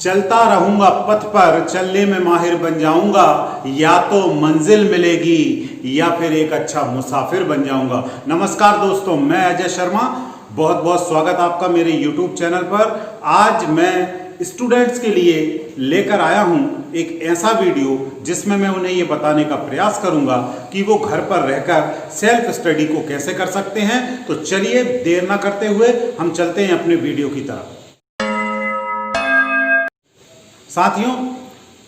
चलता रहूंगा पथ पर, चलने में माहिर बन जाऊंगा। या तो मंजिल मिलेगी या फिर एक अच्छा मुसाफिर बन जाऊंगा। नमस्कार दोस्तों, मैं अजय शर्मा, बहुत बहुत स्वागत आपका मेरे YouTube चैनल पर। आज मैं स्टूडेंट्स के लिए लेकर आया हूं एक ऐसा वीडियो जिसमें मैं उन्हें ये बताने का प्रयास करूंगा कि वो घर पर रहकर सेल्फ स्टडी को कैसे कर सकते हैं। तो चलिए देर ना करते हुए हम चलते हैं अपने वीडियो की तरफ। साथियों,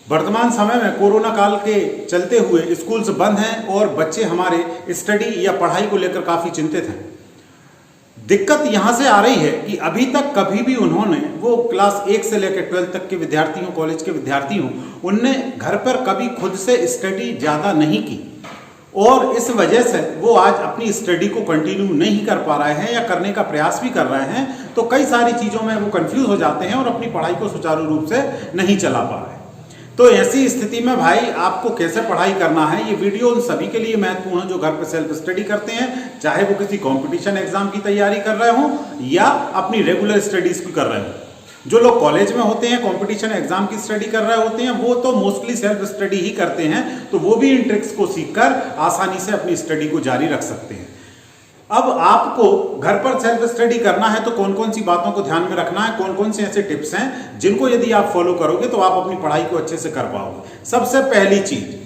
वर्तमान समय में कोरोना काल के चलते हुए स्कूल्स बंद हैं और बच्चे हमारे स्टडी या पढ़ाई को लेकर काफ़ी चिंतित हैं। दिक्कत यहाँ से आ रही है कि अभी तक कभी भी उन्होंने, वो क्लास 1 से लेकर 12 तक के विद्यार्थी हों, कॉलेज के विद्यार्थी हों, उनने घर पर कभी खुद से स्टडी ज़्यादा नहीं की और इस वजह से वो आज अपनी स्टडी को कंटिन्यू नहीं कर पा रहे हैं या करने का प्रयास भी कर रहे हैं। तो कई सारी चीज़ों में वो कंफ्यूज हो जाते हैं और अपनी पढ़ाई को सुचारू रूप से नहीं चला पा रहे हैं। तो ऐसी स्थिति में भाई आपको कैसे पढ़ाई करना है, ये वीडियो उन सभी के लिए महत्वपूर्ण है जो घर पर सेल्फ स्टडी करते हैं, चाहे वो किसी कॉम्पिटिशन एग्जाम की तैयारी कर रहे हों या अपनी रेगुलर स्टडीज की कर रहे हों। जो लोग कॉलेज में होते हैं, कंपटीशन एग्जाम की स्टडी कर रहे होते हैं, वो तो मोस्टली सेल्फ स्टडी ही करते हैं, तो वो भी इन ट्रिक्स को सीखकर आसानी से अपनी स्टडी को जारी रख सकते हैं। अब आपको घर पर सेल्फ स्टडी करना है तो कौन कौन सी बातों को ध्यान में रखना है, कौन कौन से ऐसे टिप्स हैं जिनको यदि आप फॉलो करोगे तो आप अपनी पढ़ाई को अच्छे से कर पाओगे। सबसे पहली चीज,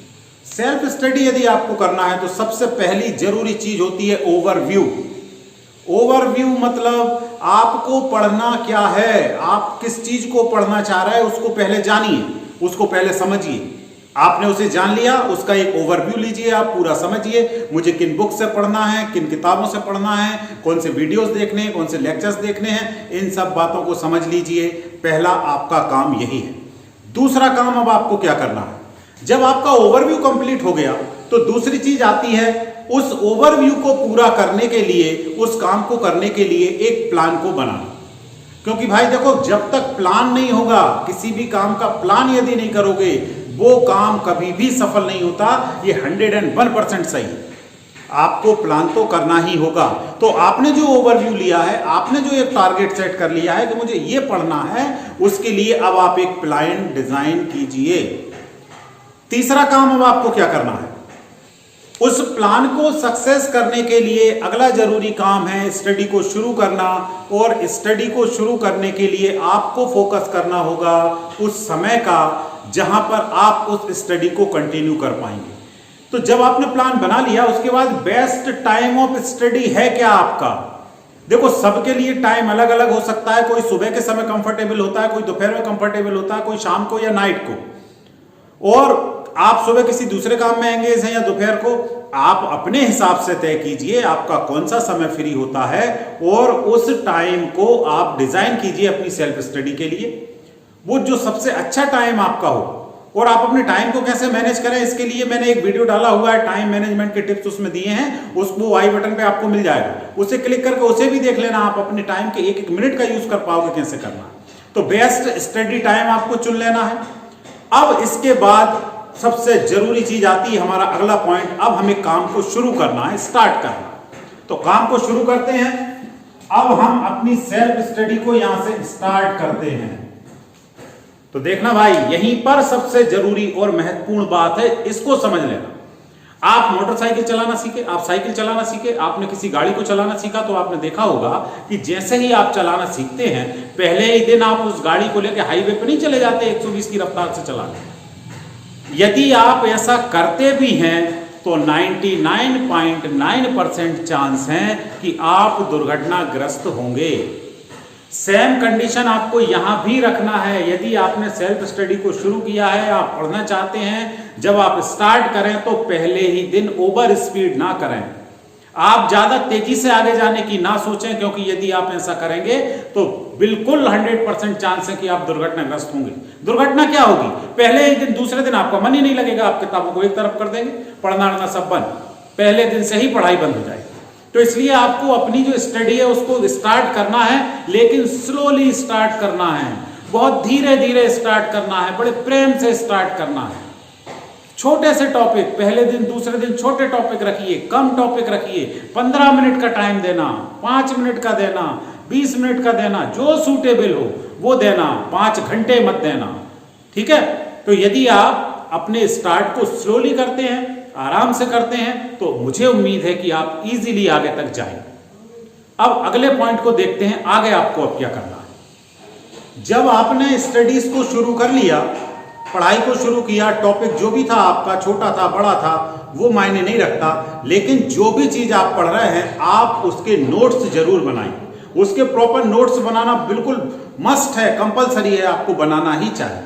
सेल्फ स्टडी यदि आपको करना है तो सबसे पहली जरूरी चीज होती है ओवरव्यू। ओवरव्यू मतलब आपको पढ़ना क्या है, आप किस चीज को पढ़ना चाह रहे हैं उसको पहले जानिए, उसको पहले समझिए। आपने उसे जान लिया, उसका एक ओवरव्यू लीजिए, आप पूरा समझिए मुझे किन बुक से पढ़ना है, किन किताबों से पढ़ना है, कौन से वीडियोस देखने हैं, कौन से लेक्चर्स देखने हैं, इन सब बातों को समझ लीजिए। पहला आपका काम यही है। दूसरा काम अब आपको क्या करना है, जब आपका ओवरव्यू कंप्लीट हो गया तो दूसरी चीज आती है उस ओवरव्यू को पूरा करने के लिए, उस काम को करने के लिए एक प्लान को बनाना। क्योंकि भाई देखो, जब तक प्लान नहीं होगा, किसी भी काम का प्लान यदि नहीं करोगे, वो काम कभी भी सफल नहीं होता। ये 101% सही है। आपको प्लान तो करना ही होगा। तो आपने जो ओवरव्यू लिया है, आपने जो एक टारगेट सेट कर लिया है कि मुझे ये पढ़ना है, उसके लिए अब आप एक प्लान डिजाइन कीजिए। तीसरा काम अब आपको क्या करना है, उस प्लान को सक्सेस करने के लिए अगला जरूरी काम है स्टडी को शुरू करना। और स्टडी को शुरू करने के लिए आपको फोकस करना होगा उस समय का जहां पर आप उस स्टडी को कंटिन्यू कर पाएंगे। तो जब आपने प्लान बना लिया, उसके बाद बेस्ट टाइम ऑफ स्टडी है क्या आपका। देखो, सबके लिए टाइम अलग अलग हो सकता है। कोई सुबह के समय कंफर्टेबल होता है, कोई दोपहर में कंफर्टेबल होता है, कोई शाम को या नाइट को। और आप सुबह किसी दूसरे काम में एंगेज हैं या दोपहर को, आप अपने हिसाब से तय कीजिए आपका कौन सा समय फ्री होता है और उस टाइम को आप डिजाइन कीजिए अपनी सेल्फ स्टडी के लिए। वो जो सबसे अच्छा टाइम आपका हो। और आप अपने टाइम को कैसे मैनेज करें, इसके लिए मैंने एक वीडियो डाला हुआ है, टाइम मैनेजमेंट के टिप्स उसमें दिए हैं, उसको आई बटन पे आपको मिल जाएगा, उसे क्लिक करके उसे भी देख लेना। आप अपने टाइम के एक एक मिनट का यूज कर पाओगे कैसे करना। तो बेस्ट स्टडी टाइम आपको चुन लेना है। अब इसके बाद सबसे जरूरी चीज आती है हमारा अगला पॉइंट, अब हमें काम को शुरू करना है, स्टार्ट करना। तो काम को शुरू करते हैं। अब हम अपनी सेल्फ स्टडी को यहां से स्टार्ट करते हैं। तो देखना भाई, यहीं पर सबसे जरूरी और महत्वपूर्ण बात है, इसको समझ लेना। आप मोटरसाइकिल चलाना सीखे, आप साइकिल चलाना सीखे, आपने किसी गाड़ी को चलाना सीखा, तो आपने देखा होगा कि जैसे ही आप चलाना सीखते हैं, पहले ही दिन आप उस गाड़ी को लेकर हाईवे पर नहीं चले जाते 120 की रफ्तार से चलाने। यदि आप ऐसा करते भी हैं तो 99.9% चांस है कि आप दुर्घटनाग्रस्त होंगे। सेम कंडीशन आपको यहां भी रखना है। यदि आपने सेल्फ स्टडी को शुरू किया है, आप पढ़ना चाहते हैं, जब आप स्टार्ट करें तो पहले ही दिन ओवर स्पीड ना करें। आप ज्यादा तेजी से आगे जाने की ना सोचें, क्योंकि यदि आप ऐसा करेंगे तो बिल्कुल 100% चांस है कि आप दुर्घटनाग्रस्त होंगे। दुर्घटना क्या होगी, पहले ही दिन, दूसरे दिन आपका मन ही नहीं लगेगा, आप किताबों को एक तरफ कर देंगे, पढ़ना सब बंद, पहले दिन से ही पढ़ाई बंद हो जाएगी। तो इसलिए आपको अपनी जो स्टडी है उसको स्टार्ट करना है, लेकिन स्लोली स्टार्ट करना है, बहुत धीरे धीरे स्टार्ट करना है, बड़े प्रेम से स्टार्ट करना है। छोटे से टॉपिक, पहले दिन दूसरे दिन छोटे टॉपिक रखिए, कम टॉपिक रखिए, 15 मिनट का टाइम देना, 5 मिनट का देना, 20 मिनट का देना, जो सूटेबल हो वो देना, 5 घंटे मत देना। ठीक है, तो यदि आप अपने स्टार्ट को स्लोली करते हैं, आराम से करते हैं, तो मुझे उम्मीद है कि आप इजीली आगे तक जाएंगे। अब अगले पॉइंट को देखते हैं, आगे आपको अब क्या करना है। जब आपने स्टडीज को शुरू कर लिया, पढ़ाई को शुरू किया, टॉपिक जो भी था आपका, छोटा था बड़ा था वो मायने नहीं रखता, लेकिन जो भी चीज आप पढ़ रहे हैं आप उसके नोट्स जरूर बनाइए। उसके प्रॉपर नोट्स बनाना बिल्कुल मस्ट है, कंपलसरी है, आपको बनाना ही चाहिए।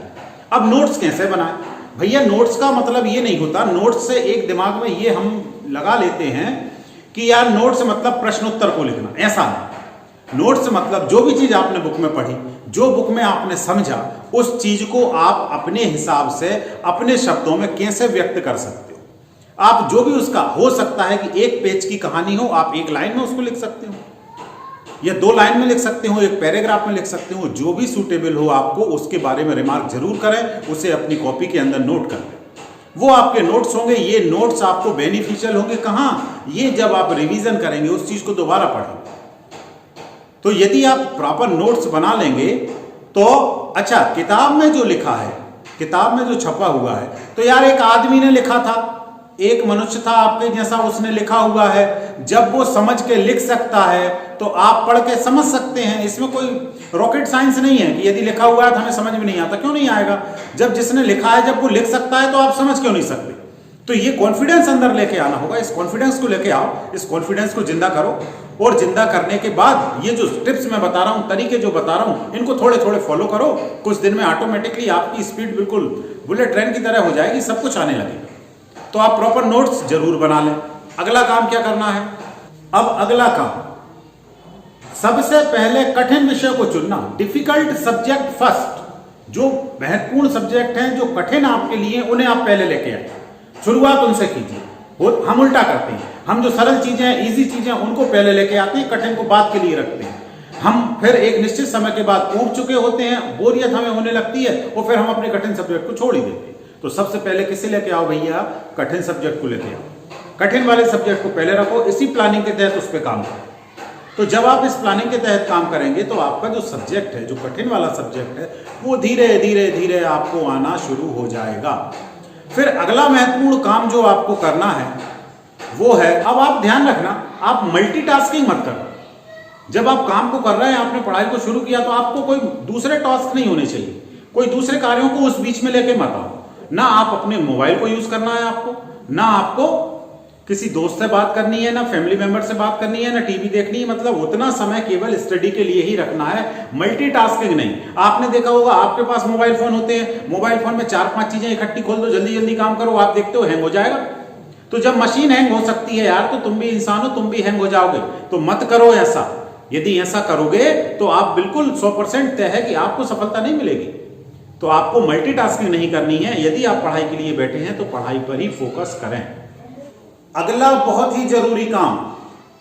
अब नोट्स कैसे बनाएं भैया? नोट्स का मतलब ये नहीं होता, नोट्स से एक दिमाग में ये हम लगा लेते हैं कि यार नोट्स मतलब प्रश्नोत्तर को लिखना, ऐसा नहीं। नोट्स मतलब जो भी चीज आपने बुक में पढ़ी, जो बुक में आपने समझा, उस चीज को आप अपने हिसाब से अपने शब्दों में कैसे व्यक्त कर सकते हो। आप जो भी उसका हो सकता है कि 1 पेज की कहानी हो, आप 1 लाइन में उसको लिख सकते हो, या 2 लाइन में लिख सकते हो, 1 पैराग्राफ में लिख सकते हो, जो भी सूटेबल हो आपको उसके बारे में रिमार्क जरूर करें, उसे अपनी कॉपी के अंदर नोट करें। वो आपके नोट्स होंगे, ये नोट्स आपको बेनिफिशियल होंगे कहाँ? ये जब आप रिवीजन करेंगे, उस चीज को दोबारा पढ़ेंगे। तो यदि आप प्रॉपर नोट्स बना लेंगे तो अच्छा, किताब में जो लिखा है, किताब में जो छपा हुआ है, तो यार एक आदमी ने लिखा था, एक मनुष्य था आपके जैसा, उसने लिखा हुआ है। जब वो समझ के लिख सकता है तो आप पढ़ के समझ सकते हैं। इसमें कोई रॉकेट साइंस नहीं है कि यदि लिखा हुआ है तो हमें समझ में नहीं आता। क्यों नहीं आएगा? जब जिसने लिखा है, जब वो लिख सकता है तो आप समझ क्यों नहीं सकते? तो ये कॉन्फिडेंस अंदर लेके आना होगा। इस कॉन्फिडेंस को लेके आओ, इस कॉन्फिडेंस को जिंदा करो, और जिंदा करने के बाद ये जो टिप्स मैं बता रहा हूं, तरीके जो बता रहा हूं, इनको थोड़े थोड़े फॉलो करो। कुछ दिन में ऑटोमेटिकली आपकी स्पीड बिल्कुल बुलेट ट्रेन की तरह हो जाएगी, सब कुछ आने लगेगा। तो आप प्रॉपर नोट्स जरूर बना लें। अगला काम क्या करना है? अब अगला काम, सबसे पहले कठिन विषय को चुनना, डिफिकल्ट सब्जेक्ट फर्स्ट। जो महत्वपूर्ण सब्जेक्ट हैं, जो कठिन आपके लिए, उन्हें आप पहले लेके आए, शुरुआत उनसे कीजिए। हम उल्टा करते हैं, हम जो सरल चीजें हैं, इजी चीजें, उनको पहले लेके आते हैं, कठिन को बाद के लिए रखते हैं। हम फिर एक निश्चित समय के बाद ऊब चुके होते हैं, बोरियत हमें होने लगती है, और फिर हम अपने कठिन सब्जेक्ट को छोड़ ही देते हैं। तो सबसे पहले किसे लेके आओ भैया? कठिन सब्जेक्ट को लेके आओ। कठिन वाले सब्जेक्ट को पहले रखो, इसी प्लानिंग के तहत उस पर काम करो। तो जब आप इस प्लानिंग के तहत काम करेंगे तो आपका जो सब्जेक्ट है, जो कठिन वाला सब्जेक्ट है, वो धीरे धीरे धीरे आपको आना शुरू हो जाएगा। फिर अगला महत्वपूर्ण काम जो आपको करना है वो है, अब आप ध्यान रखना, आप मल्टीटास्किंग मत करना। जब आप काम को कर रहे हैं, आपने पढ़ाई को शुरू किया, तो आपको कोई दूसरे टास्क नहीं होने चाहिए, कोई दूसरे कार्यों को उस बीच में लेके मत आओ। ना आप अपने मोबाइल को यूज करना है आपको, ना आपको किसी दोस्त से बात करनी है, ना फैमिली मेंबर से बात करनी है, ना टीवी देखनी है। मतलब उतना समय केवल स्टडी के लिए ही रखना है, मल्टीटास्किंग नहीं। आपने देखा होगा, आपके पास मोबाइल फोन होते हैं, मोबाइल फोन में 4-5 चीजें इकट्ठी खोल दो, जल्दी जल्दी काम करो, आप देखते हो हैंग हो जाएगा। तो जब मशीन हैंग हो सकती है यार, तो तुम भी इंसान हो, तुम भी हैंग हो जाओगे। तो मत करो ऐसा। यदि ऐसा करोगे तो आप बिल्कुल 100% तय है कि आपको सफलता नहीं मिलेगी। तो आपको मल्टीटास्किंग नहीं करनी है। यदि आप पढ़ाई के लिए बैठे हैं तो पढ़ाई पर ही फोकस करें। अगला बहुत ही जरूरी काम,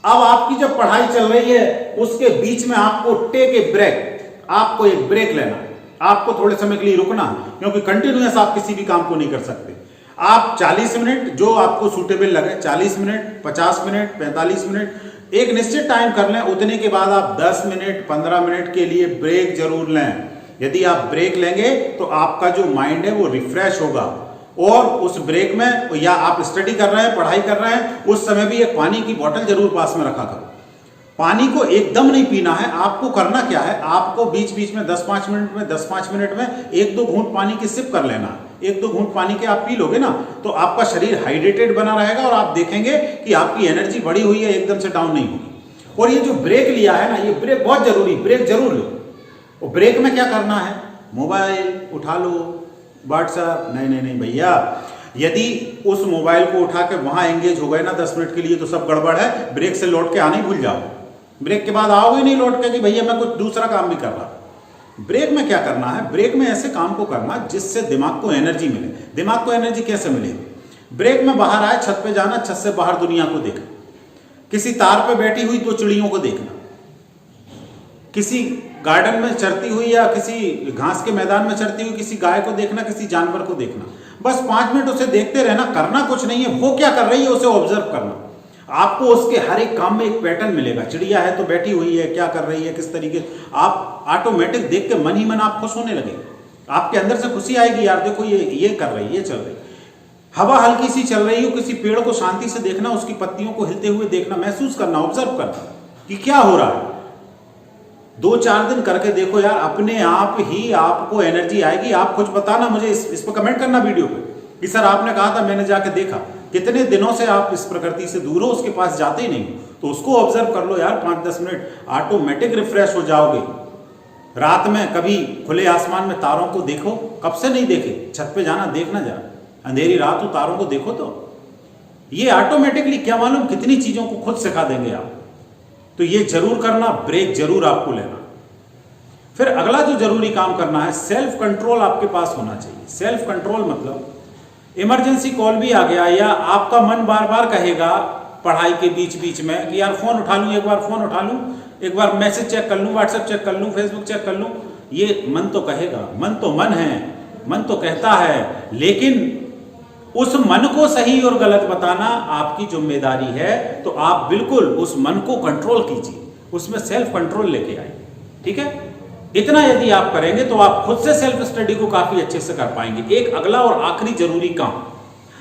अब आपकी जब पढ़ाई चल रही है उसके बीच में आपको टेक ए ब्रेक, आपको एक ब्रेक लेना, आपको थोड़े समय के लिए रुकना, क्योंकि कंटिन्यूअस आप किसी भी काम को नहीं कर सकते। आप 40 मिनट जो आपको सूटेबल लगे, 40 मिनट, 50 मिनट, 45 मिनट, एक निश्चित टाइम कर लें। उतने के बाद आप 10 मिनट, 15 मिनट के लिए ब्रेक जरूर लें। यदि आप ब्रेक लेंगे तो आपका जो माइंड है वो रिफ्रेश होगा। और उस ब्रेक में, या आप स्टडी कर रहे हैं, पढ़ाई कर रहे हैं, उस समय भी एक पानी की बोतल जरूर पास में रखा करो। पानी को एकदम नहीं पीना है। आपको करना क्या है, आपको बीच बीच में 10-5 मिनट में 1-2 घूंट पानी की सिप कर लेना। 1-2 घूंट पानी के आप पी लोगे ना, तो आपका शरीर हाइड्रेटेड बना रहेगा और आप देखेंगे कि आपकी एनर्जी बढ़ी हुई है, एकदम से डाउन नहीं होगी। और ये जो ब्रेक लिया है ना, ये ब्रेक बहुत जरूरी, ब्रेक जरूर लो। और ब्रेक में क्या करना है, मोबाइल उठा लो, व्हाट्सएप नहीं भैया। यदि उस मोबाइल को उठा के वहां एंगेज हो गए ना 10 मिनट के लिए, तो सब गड़बड़ है। ब्रेक से लौट के आने ही भूल जाओ। ब्रेक के बाद आओगे नहीं लौट के कि भैया मैं कुछ दूसरा काम भी कर रहा। ब्रेक में क्या करना है, ब्रेक में ऐसे काम को करना जिससे दिमाग को एनर्जी मिले। दिमाग को एनर्जी कैसे मिलेगी? ब्रेक में बाहर आए, छत पे जाना, छत से बाहर दुनिया को देखना, किसी तार पे बैठी हुई 2 चिड़ियों को देखना, किसी गार्डन में चरती हुई या किसी घास के मैदान में चरती हुई किसी गाय को देखना, किसी जानवर को देखना। बस 5 मिनट उसे देखते रहना, करना कुछ नहीं है। वो क्या कर रही है उसे ऑब्जर्व करना। आपको उसके हर एक काम में एक पैटर्न मिलेगा। चिड़िया है तो बैठी हुई है, क्या कर रही है, किस तरीके, आप ऑटोमेटिक देख के मन ही मन आप खुश होने लगेंगे। आपके अंदर से खुशी आएगी, यार देखो ये कर रही है, ये चल रही। हवा हल्की सी चल रही हो, किसी पेड़ को शांति से देखना, उसकी पत्तियों को हिलते हुए देखना, महसूस करना, ऑब्जर्व करना कि क्या हो रहा है। 2-4 दिन करके देखो यार, अपने आप ही आपको एनर्जी आएगी। आप कुछ बताना मुझे, इस पर कमेंट करना वीडियो पे कि सर आपने कहा था, मैंने जाके देखा। कितने दिनों से आप इस प्रकृति से दूर हो, उसके पास जाते ही नहीं, तो उसको ऑब्जर्व कर लो यार 5-10 मिनट, ऑटोमेटिक रिफ्रेश हो जाओगे। रात में कभी खुले आसमान में तारों को देखो, कब से नहीं देखे, छत पे जाना, देखना जरा, अंधेरी रात हो तारों को देखो, तो ये ऑटोमेटिकली क्या मालूम कितनी चीजों को खुद सिखा देंगे आप। तो ये जरूर करना, ब्रेक जरूर आपको लेना। फिर अगला जो जरूरी काम करना है, सेल्फ कंट्रोल आपके पास होना चाहिए। सेल्फ कंट्रोल मतलब इमरजेंसी कॉल भी आ गया, या आपका मन बार बार कहेगा पढ़ाई के बीच बीच में कि यार फोन उठा लूं, एक बार फोन उठा लूं, एक बार मैसेज चेक कर लूं, व्हाट्सएप चेक कर लूं, फेसबुक चेक कर लूं। ये मन तो कहेगा, मन तो मन है, मन तो कहता है, लेकिन उस मन को सही और गलत बताना आपकी जिम्मेदारी है। तो आप बिल्कुल उस मन को कंट्रोल कीजिए, उसमें सेल्फ कंट्रोल लेके आइए। ठीक है, इतना यदि आप करेंगे तो आप खुद से सेल्फ स्टडी को काफी अच्छे से कर पाएंगे। एक अगला और आखिरी जरूरी काम,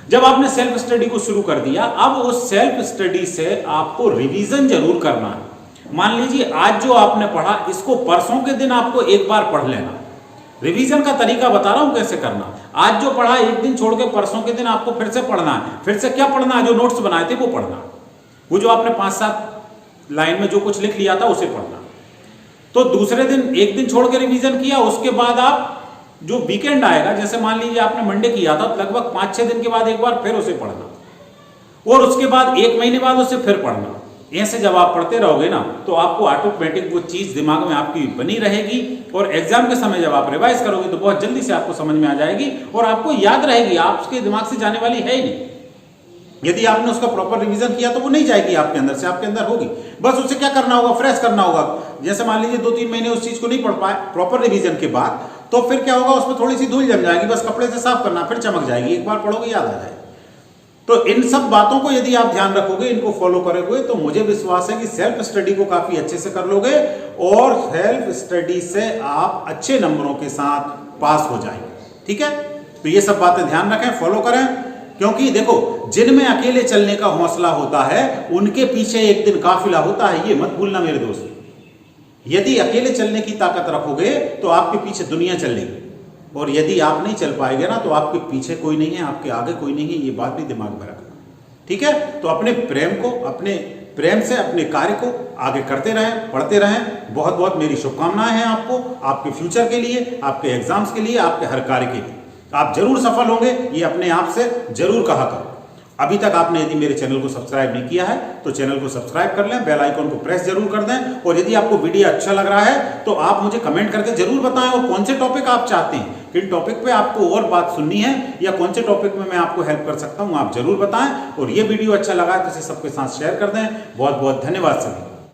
जब आपने सेल्फ स्टडी को शुरू कर दिया, अब उस सेल्फ स्टडी से आपको रिवीजन जरूर करना है। मान लीजिए आज जो आपने पढ़ा, इसको परसों के दिन आपको एक बार पढ़ लेना। रिवीजन का तरीका बता रहा हूं कैसे करना। आज जो पढ़ा एक दिन छोड़ के परसों के दिन आपको फिर से पढ़ना है। फिर से क्या पढ़ना है? जो नोट्स बनाए थे वो पढ़ना, वो जो आपने 5-7 लाइन में जो कुछ लिख लिया था उसे पढ़ना। तो दूसरे दिन एक दिन छोड़ के रिवीजन किया, उसके बाद आप जो वीकेंड आएगा, जैसे मान लीजिए आपने मंडे किया था, लगभग 5-6 दिन के बाद एक बार फिर उसे पढ़ना, और उसके बाद 1 महीने बाद उसे फिर पढ़ना। ऐसे जब आप पढ़ते रहोगे ना, तो आपको ऑटोमेटिक वो चीज दिमाग में आपकी बनी रहेगी, और एग्जाम के समय जब आप रिवाइज करोगे तो बहुत जल्दी से आपको समझ में आ जाएगी और आपको याद रहेगी, आपके दिमाग से जाने वाली है ही नहीं। यदि आपने उसका प्रॉपर रिवीजन किया तो वो नहीं जाएगी आपके अंदर से, आपके अंदर होगी। बस उसे क्या करना होगा, फ्रेश करना होगा। जैसे मान लीजिए 2-3 महीने उस चीज को नहीं पढ़ पाए प्रॉपर रिवीजन के बाद, तो फिर क्या होगा, उसमें थोड़ी सी धूल जम जाएगी, बस कपड़े से साफ करना, फिर चमक जाएगी, एक बार पढ़ोगे याद आ जाएगी। तो इन सब बातों को यदि आप ध्यान रखोगे, इनको फॉलो करोगे, तो मुझे विश्वास है कि सेल्फ स्टडी को काफी अच्छे से कर लोगे, और सेल्फ स्टडी से आप अच्छे नंबरों के साथ पास हो जाएंगे। ठीक है, तो ये सब बातें ध्यान रखें, फॉलो करें, क्योंकि देखो जिनमें अकेले चलने का हौसला होता है उनके पीछे एक दिन काफिला होता है, ये मत भूलना मेरे दोस्त। यदि अकेले चलने की ताकत रखोगे तो आपके पीछे दुनिया चलेगी, और यदि आप नहीं चल पाएंगे ना, तो आपके पीछे कोई नहीं है, आपके आगे कोई नहीं है, ये बात भी दिमाग में रखना। ठीक है, तो अपने प्रेम से अपने कार्य को आगे करते रहें, पढ़ते रहें। बहुत बहुत मेरी शुभकामनाएं हैं आपको, आपके फ्यूचर के लिए, आपके एग्जाम्स के लिए, आपके हर कार्य के लिए। आप जरूर सफल होंगे, ये अपने आप से जरूर कहा करो। अभी तक आपने यदि मेरे चैनल को सब्सक्राइब नहीं किया है तो चैनल को सब्सक्राइब कर लें, बेल आइकन को प्रेस जरूर कर दें, और यदि आपको वीडियो अच्छा लग रहा है तो आप मुझे कमेंट करके जरूर बताएं, और कौन से टॉपिक आप चाहते हैं, किन टॉपिक पे आपको और बात सुननी है, या कौन से टॉपिक में मैं आपको हेल्प कर सकता हूं, आप जरूर बताएं। और ये वीडियो अच्छा लगा तो इसे सबके साथ शेयर कर दें। बहुत बहुत धन्यवाद सभी।